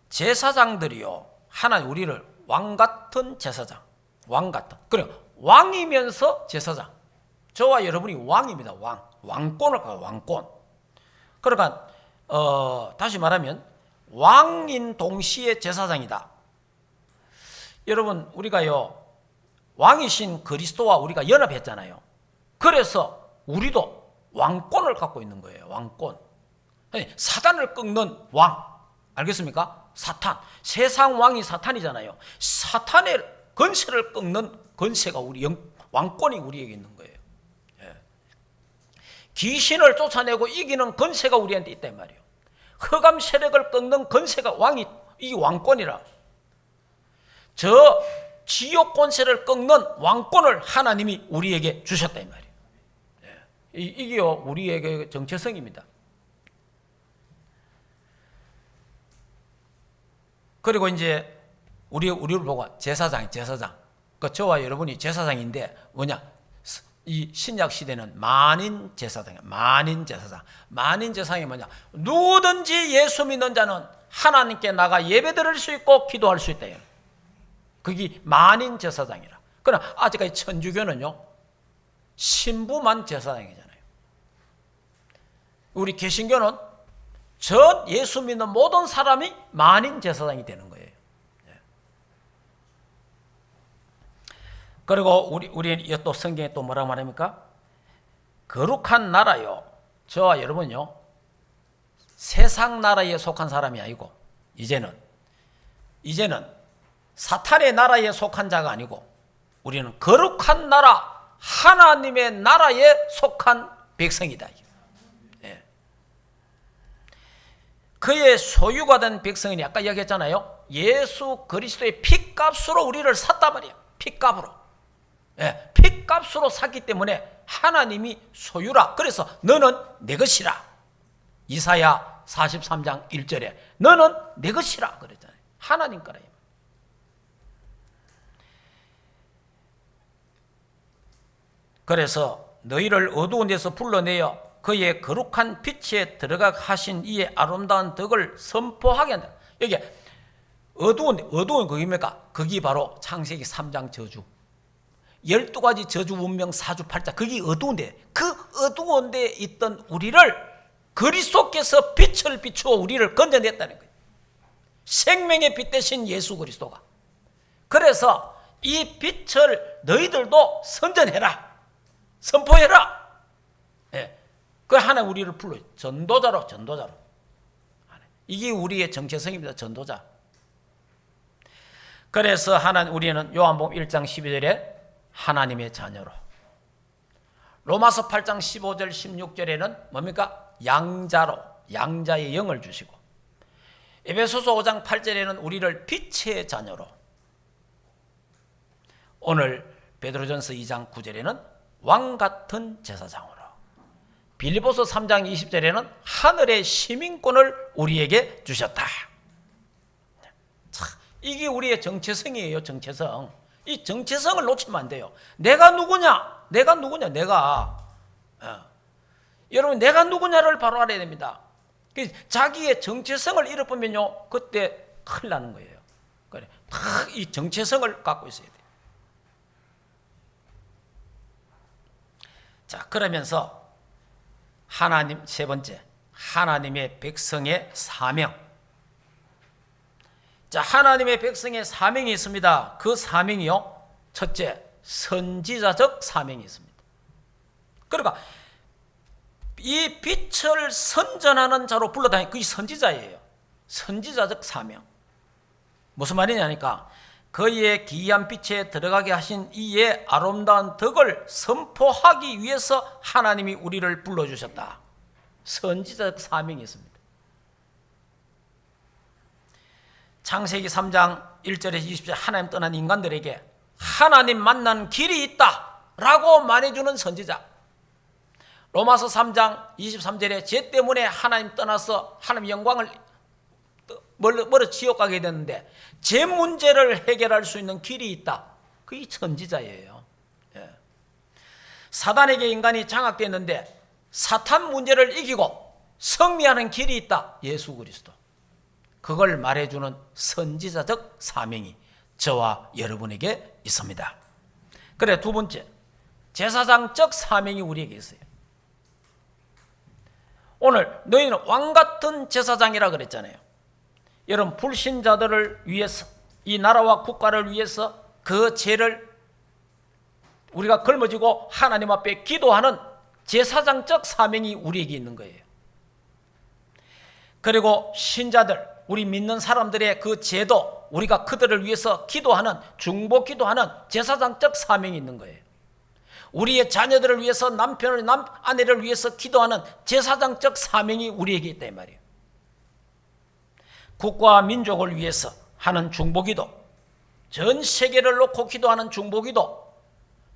[SPEAKER 1] 제사장들이요. 하나님 우리를 왕같은 제사장. 왕같은. 그래 왕이면서 제사장. 저와 여러분이 왕입니다. 왕. 왕권을 가요. 왕권. 그러니까 다시 말하면 왕인 동시에 제사장이다. 여러분 우리가요 왕이신 그리스도와 우리가 연합했잖아요. 그래서 우리도 왕권을 갖고 있는 거예요. 왕권. 사단을 꺾는 왕. 알겠습니까? 사탄. 세상 왕이 사탄이잖아요. 사탄의 권세를 꺾는 권세가 왕권이 우리에게 있는 거예요. 귀신을 쫓아내고 이기는 권세가 우리한테 있단 말이에요. 흑암 세력을 꺾는 권세가 이 왕권이라. 저 지옥 권세를 꺾는 왕권을 하나님이 우리에게 주셨다 이 말이에요. 이게요 우리에게 정체성입니다. 그리고 이제 우리를 보고 제사장. 그 저와 여러분이 제사장인데 뭐냐? 이 신약 시대는 만인 제사장이에요. 만인 제사장. 만인 제사장이 뭐냐? 누구든지 예수 믿는 자는 하나님께 나가 예배드릴 수 있고 기도할 수 있다. 그게 만인 제사장이라. 그러나 아직까지 천주교는요, 신부만 제사장이잖아요. 우리 개신교는 전 예수 믿는 모든 사람이 만인 제사장이 되는 거예요. 그리고 우리 또 성경에 또 뭐라고 말합니까? 거룩한 나라요. 저와 여러분요, 세상 나라에 속한 사람이 아니고 이제는 사탄의 나라에 속한 자가 아니고 우리는 거룩한 나라, 하나님의 나라에 속한 백성이다. 예. 그의 소유가 된 백성이니 아까 이야기했잖아요. 예수 그리스도의 핏값으로 우리를 샀단 말이에요. 핏값으로. 예, 핏값으로 샀기 때문에 하나님이 소유라. 그래서 너는 내 것이라. 이사야 43장 1절에 너는 내 것이라 그랬잖아요. 하나님 거라. 그래서 너희를 어두운 데서 불러내어 그의 거룩한 빛에 들어가 하신 이의 아름다운 덕을 선포하게 한다. 여기 어두운 거기입니까? 거기 바로 창세기 3장 저주. 12가지 저주 운명 사주 팔자. 그게 어두운데, 그 어두운 데에 있던 우리를 그리스도께서 빛을 비추어 우리를 건져냈다는 거예요. 생명의 빛 대신 예수 그리스도가. 그래서 이 빛을 너희들도 선전해라, 선포해라. 예. 그 하나 우리를 불러요. 전도자로. 이게 우리의 정체성입니다. 전도자. 그래서 우리는 요한복음 1장 12절에 하나님의 자녀로, 로마서 8장 15절 16절에는 뭡니까? 양자로, 양자의 영을 주시고, 에베소서 5장 8절에는 우리를 빛의 자녀로, 오늘 베드로전서 2장 9절에는 왕같은 제사장으로, 빌립보서 3장 20절에는 하늘의 시민권을 우리에게 주셨다. 자, 이게 우리의 정체성이에요. 정체성. 이 정체성을 놓치면 안 돼요. 내가 누구냐? 여러분, 내가 누구냐를 바로 알아야 됩니다. 자기의 정체성을 잃어버리면요, 그때 큰일 나는 거예요. 그래, 딱 이 정체성을 갖고 있어야 돼요. 자, 그러면서 하나님, 세 번째, 하나님의 백성의 사명. 자, 하나님의 백성의 사명이 있습니다. 그 사명이요, 첫째, 선지자적 사명이 있습니다. 그러니까 이 빛을 선전하는 자로 불러다니는 그게 선지자예요. 선지자적 사명. 무슨 말이냐니까, 그의 기이한 빛에 들어가게 하신 이의 아름다운 덕을 선포하기 위해서 하나님이 우리를 불러주셨다. 선지자적 사명이 있습니다. 창세기 3장 1절에서 20절, 하나님 떠난 인간들에게 하나님 만난 길이 있다라고 말해주는 선지자. 로마서 3장 23절에 죄 때문에 하나님 떠나서 하나님 영광을 멀어 지옥 가게 됐는데 죄 문제를 해결할 수 있는 길이 있다. 그게 선지자예요. 예. 사단에게 인간이 장악됐는데 사탄 문제를 이기고 승리하는 길이 있다. 예수 그리스도. 그걸 말해주는 선지자적 사명이 저와 여러분에게 있습니다. 그래, 두 번째, 제사장적 사명이 우리에게 있어요. 오늘 너희는 왕같은 제사장이라 그랬잖아요. 여러분, 불신자들을 위해서, 이 나라와 국가를 위해서 그 죄를 우리가 걸머지고 하나님 앞에 기도하는 제사장적 사명이 우리에게 있는 거예요. 그리고 신자들, 우리 믿는 사람들의 그 죄도 우리가 그들을 위해서 기도하는, 중보 기도하는 제사장적 사명이 있는 거예요. 우리의 자녀들을 위해서, 남편을, 아내를 위해서 기도하는 제사장적 사명이 우리에게 있다 이 말이에요. 국가와 민족을 위해서 하는 중보기도, 전 세계를 놓고 기도하는 중보기도,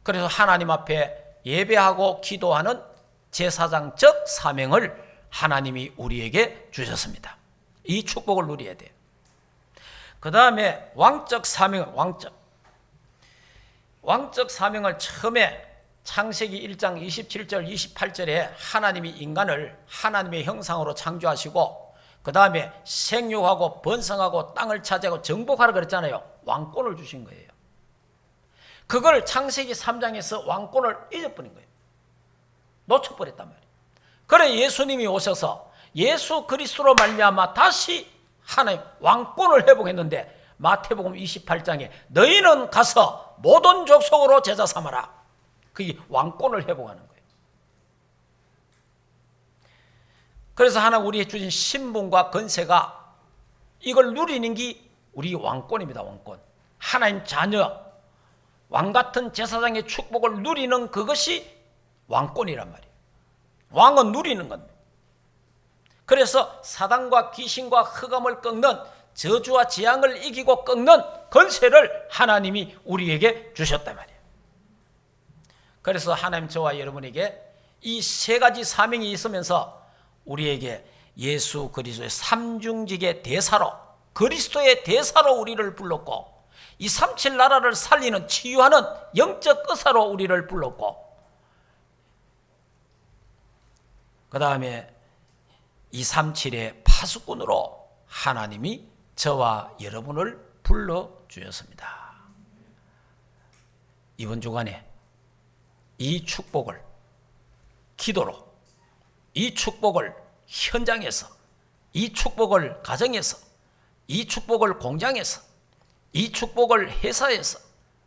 [SPEAKER 1] 그래서 하나님 앞에 예배하고 기도하는 제사장적 사명을 하나님이 우리에게 주셨습니다. 이 축복을 누려야 돼요. 그 다음에 왕적 사명, 왕적 사명을 처음에 창세기 1장 27절 28절에 하나님이 인간을 하나님의 형상으로 창조하시고 그 다음에 생육하고 번성하고 땅을 차지하고 정복하라 그랬잖아요. 왕권을 주신 거예요. 그걸 창세기 3장에서 왕권을 잊어버린 거예요. 놓쳐버렸단 말이에요. 그래 예수님이 오셔서 예수 그리스도로 말미암아 다시 하나님 왕권을 회복했는데 마태복음 28장에 너희는 가서 모든 족속으로 제자 삼아라. 그게 왕권을 회복하는 거예요. 그래서 하나님 우리에게 주신 신분과 권세가 이걸 누리는 게 우리 왕권입니다. 왕권. 하나님 자녀 왕같은 제사장의 축복을 누리는 그것이 왕권이란 말이에요. 왕은 누리는 겁니다. 그래서 사단과 귀신과 흑암을 꺾는 저주와 재앙을 이기고 꺾는 권세를 하나님이 우리에게 주셨단 말이에요. 그래서 하나님 저와 여러분에게 이 세 가지 사명이 있으면서 우리에게 예수 그리스도의 삼중직의 대사로 그리스도의 대사로 우리를 불렀고 이 3.7 나라를 살리는 치유하는 영적 의사로 우리를 불렀고 그 다음에 이 3.7의 파수꾼으로 하나님이 저와 여러분을 불러주셨습니다. 이번 주간에 이 축복을 기도로 이 축복을 현장에서 이 축복을 가정에서 이 축복을 공장에서 이 축복을 회사에서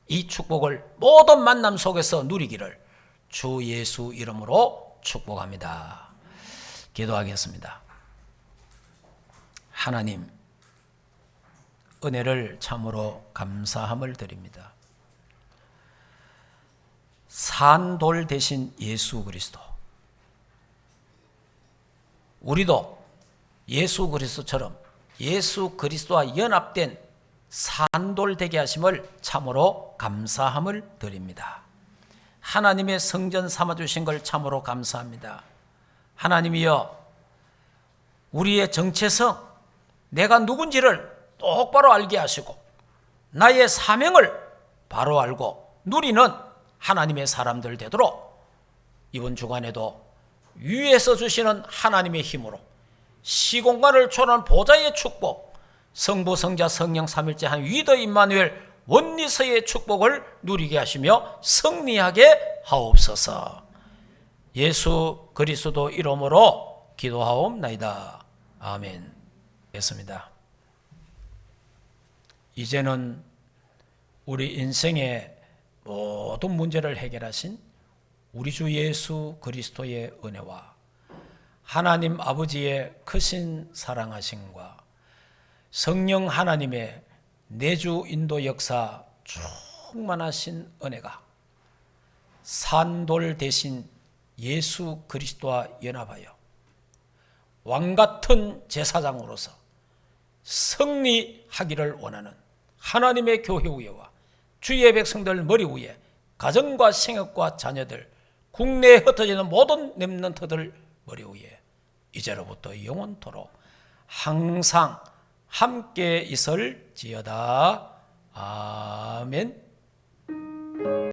[SPEAKER 1] 이 축복을 모든 만남 속에서 누리기를 주 예수 이름으로 축복합니다. 기도하겠습니다. 하나님 은혜를 참으로 감사함을 드립니다. 산돌 대신 예수 그리스도 우리도 예수 그리스도처럼 예수 그리스도와 연합된 산돌 되게 하심을 참으로 감사함을 드립니다. 하나님의 성전 삼아주신 걸 참으로 감사합니다. 하나님이여 우리의 정체성 내가 누군지를 똑바로 알게 하시고 나의 사명을 바로 알고 누리는 하나님의 사람들 되도록 이번 주간에도 위에서 주시는 하나님의 힘으로 시공간을 초월한 보좌의 축복 성부 성자 성령 삼일째 한 위더 임마누엘 원리서의 축복을 누리게 하시며 승리하게 하옵소서. 예수 그리스도 이름으로 기도하옵나이다. 아멘. 됐습니다. 이제는 우리 인생의 모든 문제를 해결하신 우리 주 예수 그리스도의 은혜와 하나님 아버지의 크신 사랑하심과 성령 하나님의 내주 인도 역사 충만하신 은혜가 산돌 대신 예수 그리스도와 연합하여 왕같은 제사장으로서 승리하기를 원하는 하나님의 교회 위에와 주의 백성들 머리 위에 가정과 생업과 자녀들 국내에 흩어지는 모든 렘넌트들 머리 위에 이제로부터 영원토록 항상 함께 있을지어다. 아멘.